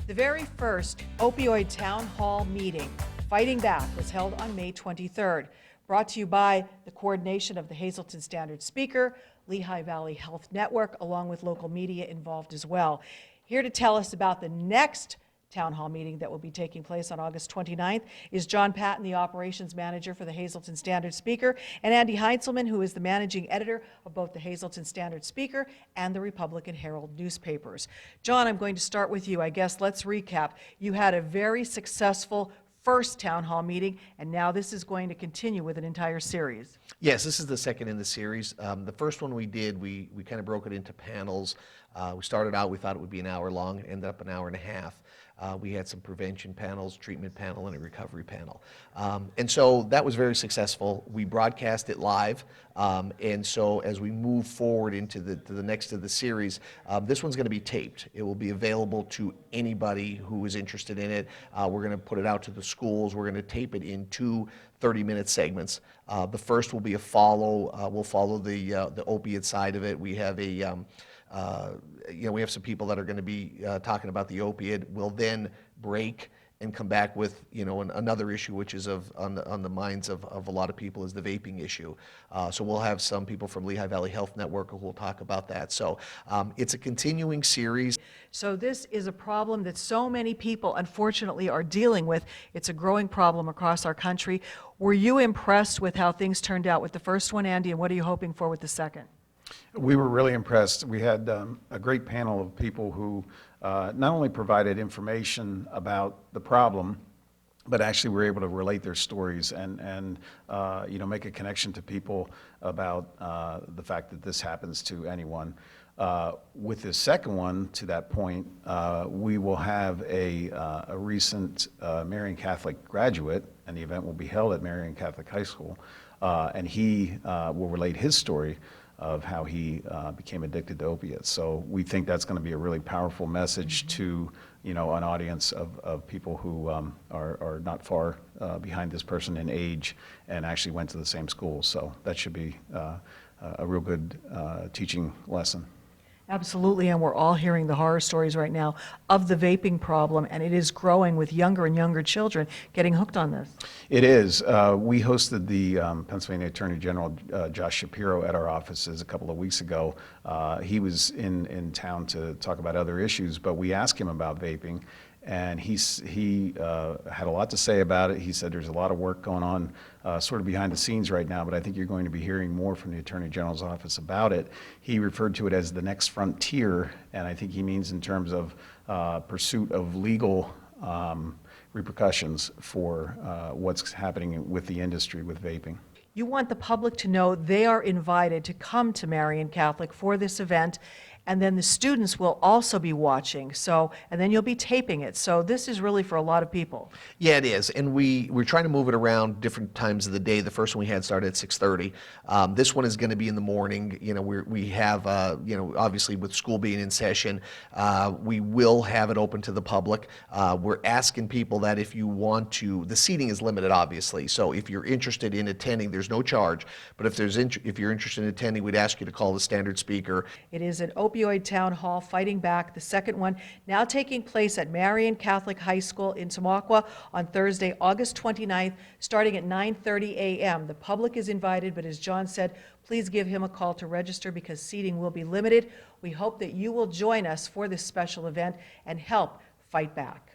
The very first opioid town hall meeting, Fighting Back, was held on May 23rd. Brought to you by the coordination of the Hazleton Standard Speaker, Lehigh Valley Health Network, along with local media involved as well. Here to tell us about the next town hall meeting that will be taking place on August 29th is John Patton, the operations manager for the Hazleton Standard Speaker, and Andy Heinzelman, who is the managing editor of both the Hazleton Standard Speaker and the Republican Herald newspapers. John, I'm going to start with you. I guess let's recap. You had a very successful first town hall meeting, and now this is going to continue with an entire series. Yes, this is the second in the series. The first one we did, we kind of broke it into panels. We started out, we thought it would be an hour long, ended up an hour and a half. We had some prevention panels, treatment panel, and a recovery panel. And so that was very successful. We broadcast it live. And so as we move forward into the next of the series, this one's going to be taped. It will be available to anybody who is interested in it. We're going to put it out to the schools. We're going to tape it in 2 30-minute segments. The first will be a follow. We'll follow the opiate side of it. We have we have some people that are going to be talking about the opiate. We'll then break and come back with another issue, which is on the minds of a lot of people, is the vaping issue. So we'll have some people from Lehigh Valley Health Network who will talk about that. So it's a continuing series. So this is a problem that so many people, unfortunately, are dealing with. It's a growing problem across our country. Were you impressed with how things turned out with the first one, Andy, and what are you hoping for with the second? We were really impressed. We had a great panel of people who not only provided information about the problem, but actually were able to relate their stories and make a connection to people about the fact that this happens to anyone. With the second one, to that point, we will have a recent Marian Catholic graduate, and the event will be held at Marian Catholic High School, and he will relate his story of how he became addicted to opiates. So we think that's going to be a really powerful message to an audience of people who are not far behind this person in age and actually went to the same school. So that should be a real good teaching lesson. Absolutely, and we're all hearing the horror stories right now of the vaping problem, and it is growing with younger and younger children getting hooked on this. It is. We hosted the Pennsylvania Attorney General, Josh Shapiro, at our offices a couple of weeks ago. He was in town to talk about other issues, but we asked him about vaping, and he had a lot to say about it. He said there's a lot of work going on sort of behind the scenes right now, but I think you're going to be hearing more from the Attorney General's office about it. He referred to it as the next frontier, and I think he means in terms of pursuit of legal repercussions for what's happening with the industry with vaping. You want the public to know they are invited to come to Marian Catholic for this event, and then the students will also be watching, and then you'll be taping it. So this is really for a lot of people. Yeah, it is, and we're trying to move it around different times of the day. The first one we had started at 6:30. This one is going to be in the morning. We have, obviously with school being in session, we will have it open to the public. We're asking people that if you want to, the seating is limited, obviously. So if you're interested in attending, there's no charge. But if you're interested in attending, we'd ask you to call the Standard Speaker. It is an Opioid Town Hall, Fighting Back, the second one, now taking place at Marian Catholic High School in Tamaqua on Thursday, August 29th, starting at 9:30 a.m. The public is invited, but as John said, please give him a call to register because seating will be limited. We hope that you will join us for this special event and help fight back.